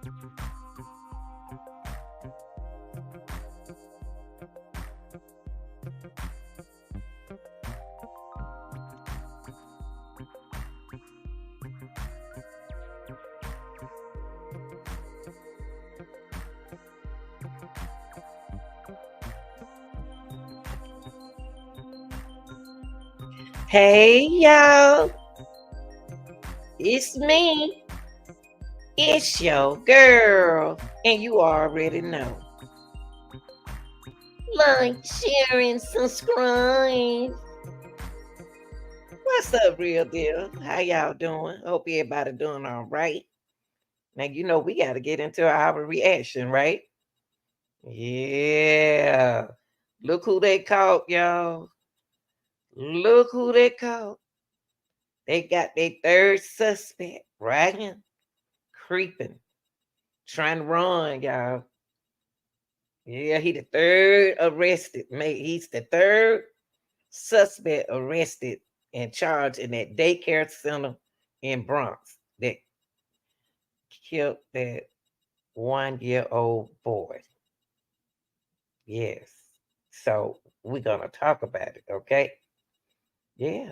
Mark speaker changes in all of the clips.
Speaker 1: Hey y'all, it's me. It's your girl, and you already know. Like, share, and subscribe. What's up, real deal? How y'all doing? Hope everybody doing all right. Now you know we got to get into our reaction, right? Yeah. Look who they caught, y'all. Look who they caught. They got their third suspect right here, creeping, trying to run, y'all. Yeah, he the third arrested. He's the third suspect arrested and charged in that daycare center in Bronx that killed that 1 year old boy. Yes. So we're gonna talk about it, okay? Yeah.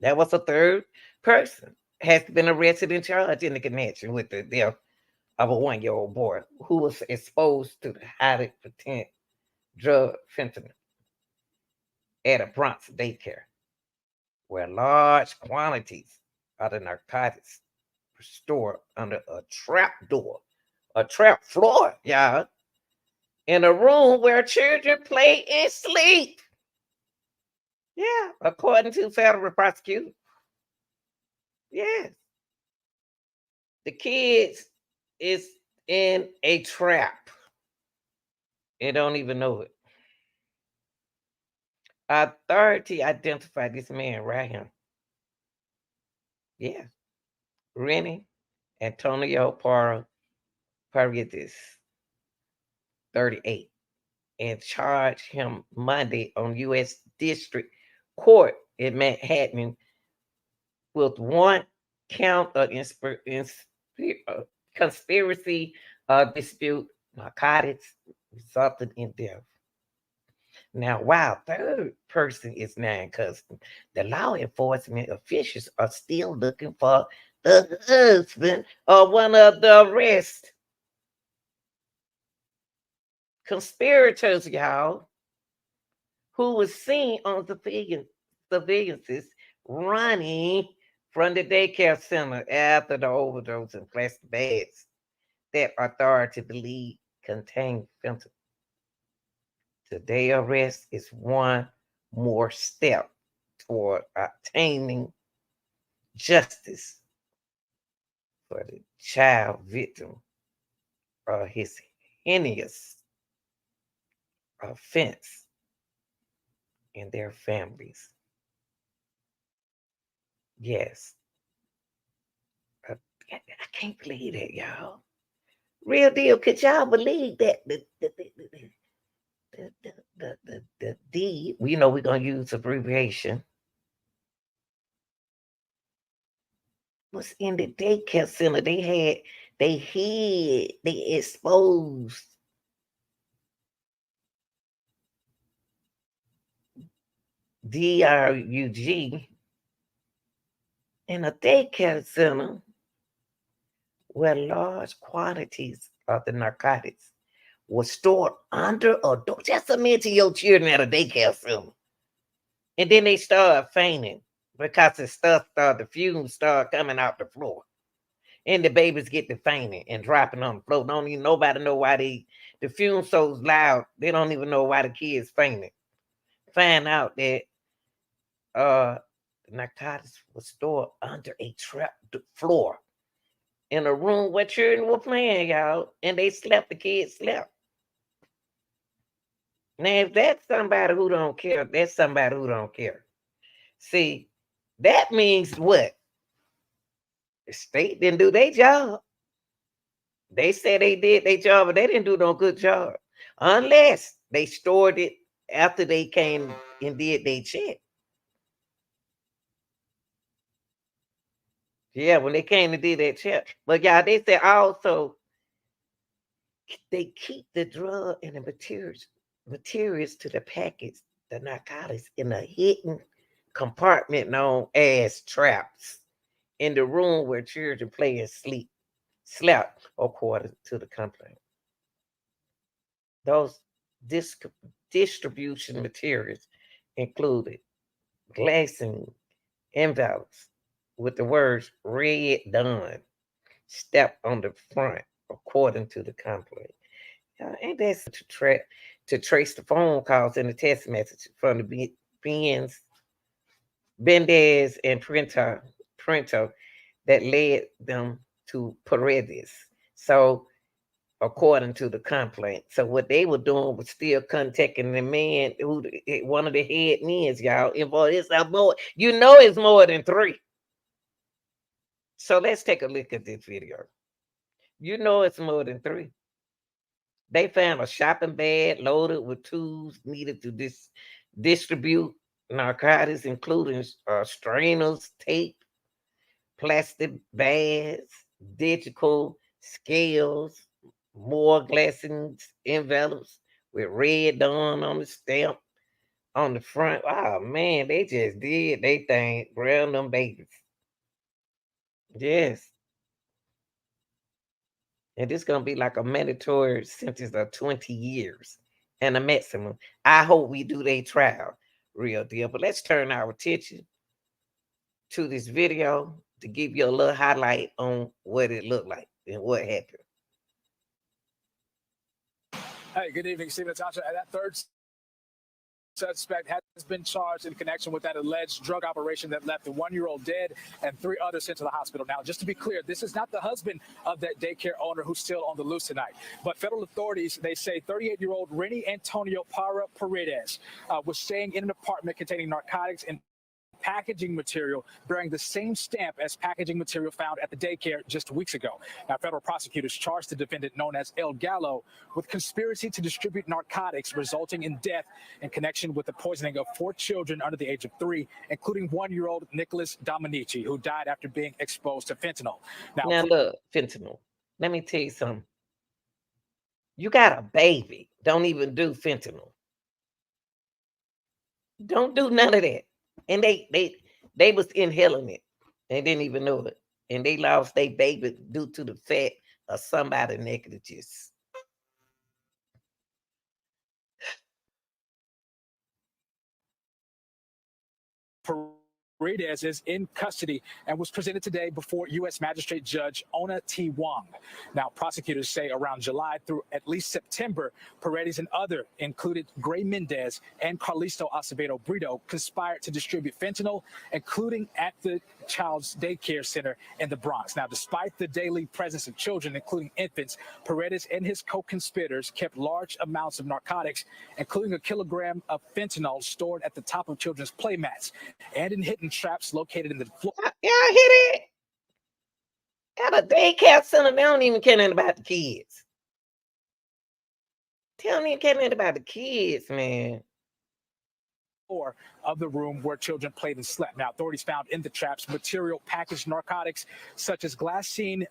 Speaker 1: That was a third person has been arrested and charged in the connection with the death of a 1 year old boy who was exposed to the highly potent drug fentanyl at a Bronx daycare, where large quantities of the narcotics were stored under a trap door, a trap floor, y'all, in a room where children play and sleep. Yeah, according to federal prosecutors. Yes, the kids is in a trap. They don't even know it. Authority identified this man right here. Yeah, Rennie Antonio Paredes, 38, and charged him Monday on U.S. District Court in Manhattan with one count of conspiracy dispute narcotics resulted in death. Now, while third person is now in custody, the law enforcement officials are still looking for the husband of one of the arrests. Conspirators, y'all, who was seen on surveillances running from the daycare center after the overdose in plastic bags that authority believe contained fentanyl. Today's arrest is one more step toward obtaining justice for the child victim of his heinous offense and their families. Yes, I, I can't believe that, y'all. Real deal. Could y'all believe that the D, we know we're gonna use abbreviation, was in the daycare center. They exposed DRUG in a daycare center where large quantities of the narcotics were stored under a door. Just imagine your children at a daycare center. And then they start fainting because the fumes start coming out the floor. And the babies get to fainting and dropping on the floor. Don't even nobody know why the fumes so loud. They don't even know why the kids fainting. Find out that uh narcotics was stored under a trap floor in a room where children were playing, y'all, and they slept. The kids slept. Now, if that's somebody who don't care, that's somebody who don't care. See, that means what? The state didn't do their job. They said they did their job, but they didn't do no good job. Unless they stored it after they came and did their check. Yeah, when they came and did that check. But y'all, they said also they keep the drug and the materials to the package, the narcotics, in a hidden compartment known as traps in the room where children play and slept, according to the complaint. Those disc- distribution materials included glassine envelopes with the words "Red Dawn" stamped on the front, according to the complaint. Ain't that to trace the phone calls and the text message from the Benz, Bendez and Printer that led them to Paredes. So, according to the complaint, so what they were doing was still contacting the man who one of the head men's, y'all. Involved. It's more. You know, it's more than 3. So let's take a look at this video. You know, it's more than 3. They found a shopping bag loaded with tools needed to distribute narcotics, including strainers, tape, plastic bags, digital scales, more glassines, envelopes with Red Dawn on the stamp on the front. Oh man, they just did they thing, ground them babies. Yes. And this gonna be like a mandatory sentence of 20 years and a maximum. I hope we do their trial, real deal. But let's turn our attention to this video to give you a little highlight on what it looked like and what happened.
Speaker 2: Hey, good evening, Steve Natasha. That third suspect has been charged in connection with that alleged drug operation that left the 1-year-old dead and 3 others sent to the hospital. Now, just to be clear, this is not the husband of that daycare owner who's still on the loose tonight. But federal authorities, they say 38-year-old Renny Antonio Parra Paredes was staying in an apartment containing narcotics and packaging material bearing the same stamp as packaging material found at the daycare just weeks ago. Now, federal prosecutors charged the defendant, known as El Gallo, with conspiracy to distribute narcotics resulting in death in connection with the poisoning of 4 children under the age of 3, including 1-year-old Nicholas Dominici, who died after being exposed to fentanyl.
Speaker 1: Now look, fentanyl. Let me tell you something. You got a baby. Don't even do fentanyl. Don't do none of that. And they was inhaling it. They didn't even know it. And they lost their baby due to the fact of somebody negligence.
Speaker 2: Paredes is in custody and was presented today before U.S. Magistrate Judge Ona T. Wong. Now, prosecutors say around July through at least September, Paredes and other, included Gray Mendez and Carlisto Acevedo Brito, conspired to distribute fentanyl, including at the child's daycare center in the Bronx. Now, despite the daily presence of children, including infants, Paredes and his co-conspirators kept large amounts of narcotics, including a kilogram of fentanyl stored at the top of children's play mats and in hidden traps located in the floor.
Speaker 1: Yeah, I hear that. At a daycare center, they don't even care nothing about the kids. They don't even care nothing about the kids, man.
Speaker 2: Of the room where children played and slept. Now, authorities found in the traps material packaged narcotics such as glassine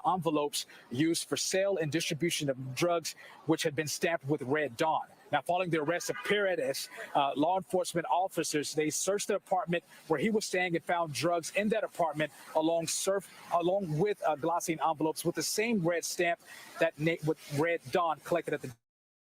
Speaker 2: envelopes used for sale and distribution of drugs, which had been stamped with Red Dawn. Now, following the arrest of Paredes, law enforcement officers, they searched the apartment where he was staying and found drugs in that apartment along with glassine envelopes with the same red stamp that with Red Dawn collected at the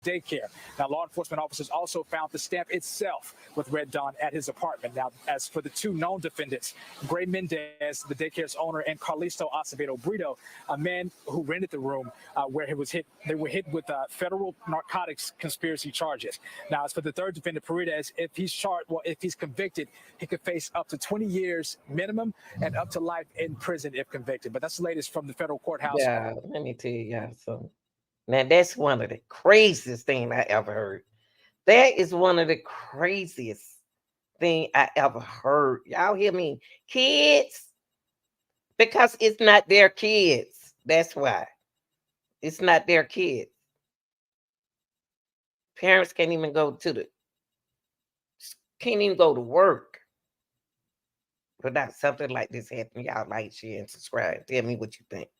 Speaker 2: daycare. Now, law enforcement officers also found the stamp itself with Red Dawn at his apartment. Now, as for the 2 known defendants, Gray Mendez, the daycare's owner, and Carlisto Acevedo Brito, a man who rented the room where he was hit, they were hit with federal narcotics conspiracy charges. Now, as for the third defendant, Paredes, if he's convicted, he could face up to 20 years minimum and up to life in prison if convicted. But that's the latest from the federal courthouse.
Speaker 1: Yeah, let me tell y'all something. Now, that's one of the craziest things I ever heard. That is one of the craziest thing I ever heard. Y'all hear me? Kids, because it's not their kids. That's why. It's not their kids. Parents can't even go to work without something like this happening. Y'all like, share, and subscribe. Tell me what you think.